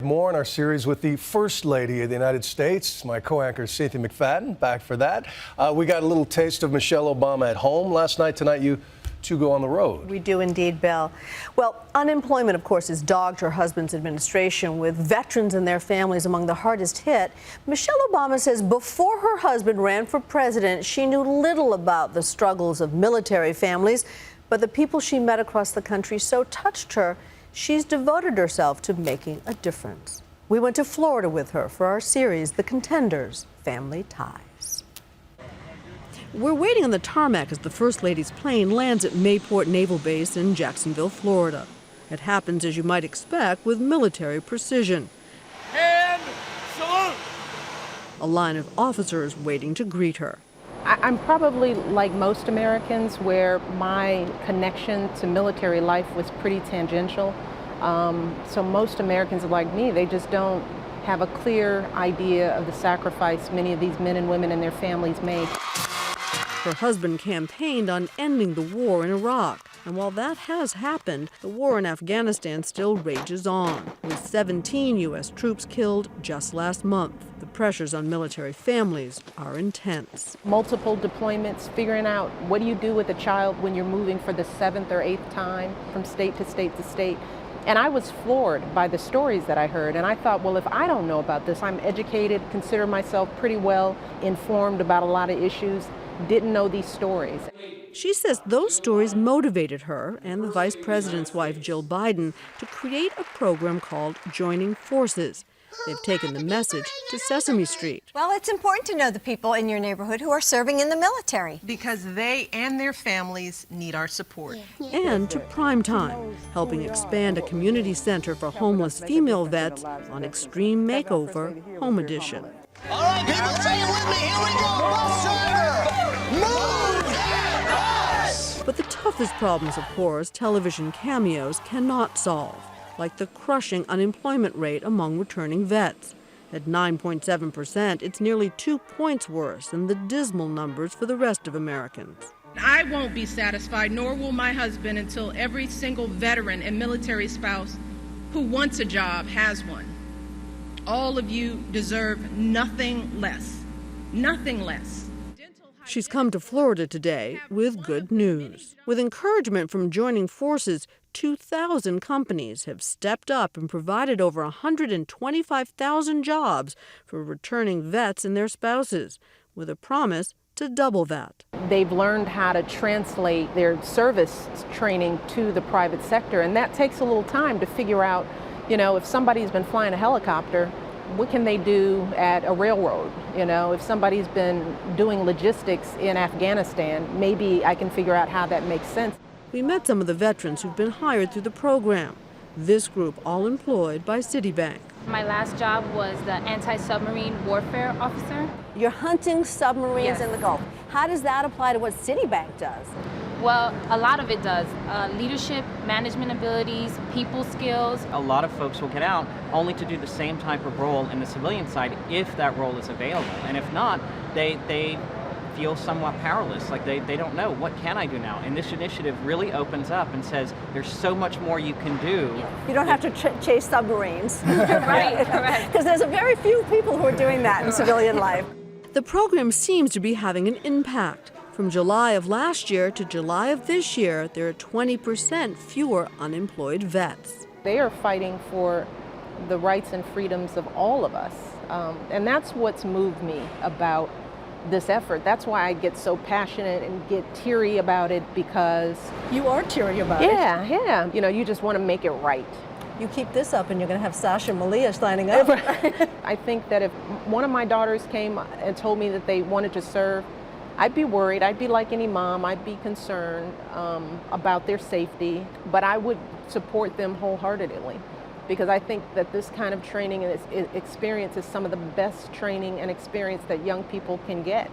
More in our series with the First Lady of the United States. My co-anchor Cynthia McFadden back for that. We got a little taste of Michelle Obama at home last night. Tonight you two go on the road. We do indeed, Bill. Well, unemployment, of course, has dogged her husband's administration, with veterans and their families among the hardest hit. Michelle Obama says before her husband ran for president, she knew little about the struggles of military families, but the people she met across the country so touched her, she's devoted herself to making a difference. We went to Florida with her for our series, The Contenders, Family Ties. We're waiting on the tarmac as the First Lady's plane lands at Mayport Naval Base in Jacksonville, Florida. It happens, as you might expect, with military precision. And salute! A line of officers waiting to greet her. I'm probably like most Americans, where my connection to military life was pretty tangential. So most Americans are like me. They just don't have a clear idea of the sacrifice many of these men and women and their families made. Her husband campaigned on ending the war in Iraq. And while that has happened, the war in Afghanistan still rages on, with 17 U.S. troops killed just last month. The pressures on military families are intense. Multiple deployments, figuring out what do you do with a child when you're moving for the 7th or 8th time from state to state to state. And I was floored by the stories that I heard. And I thought, well, if I don't know about this, I'm educated, consider myself pretty well informed about a lot of issues, didn't know these stories. She says those stories motivated her and the vice president's wife, Jill Biden, to create a program called Joining Forces. They've taken the message to Sesame Street. Well, it's important to know the people in your neighborhood who are serving in the military. Because they and their families need our support. And to Primetime, helping expand a community center for homeless female vets on Extreme Makeover Home Edition. All right, people, say it with me. Here we go. Bus driver, move that bus! But the toughest problems, of course, television cameos cannot solve, like the crushing unemployment rate among returning vets. At 9.7%, it's nearly 2 points worse than the dismal numbers for the rest of Americans. I won't be satisfied, nor will my husband, until every single veteran and military spouse who wants a job has one. All of you deserve nothing less. Nothing less. She's come to Florida today with good news. With encouragement from Joining Forces, 2,000 companies have stepped up and provided over 125,000 jobs for returning vets and their spouses, with a promise to double that. They've learned how to translate their service training to the private sector, and that takes a little time to figure out, you know, if somebody's been flying a helicopter, what can they do at a railroad? You know, if somebody's been doing logistics in Afghanistan, maybe I can figure out how that makes sense. We met some of the veterans who've been hired through the program. This group all employed by Citibank. My last job was the anti-submarine warfare officer. You're hunting submarines in the Gulf. How does that apply to what Citibank does? Well, a lot of it does. Leadership, management abilities, people skills. A lot of folks will get out only to do the same type of role in the civilian side if that role is available. And if not, they feel somewhat powerless, like they don't know, what can I do now? And this initiative really opens up and says there's so much more you can do. You don't have to chase submarines. Right, correct. Because there's a very few people who are doing that in civilian life. The program seems to be having an impact. From July of last year to July of this year, there are 20% fewer unemployed vets. They are fighting for the rights and freedoms of all of us. And that's what's moved me about this effort. That's why I get so passionate and get teary about it, because... You are teary about it. Yeah. You know, you just want to make it right. You keep this up and you're going to have Sasha and Malia signing up. I think that if one of my daughters came and told me that they wanted to serve, I'd be worried. I'd be like any mom. I'd be concerned about their safety, but I would support them wholeheartedly, because I think that this kind of training and experience is some of the best training and experience that young people can get.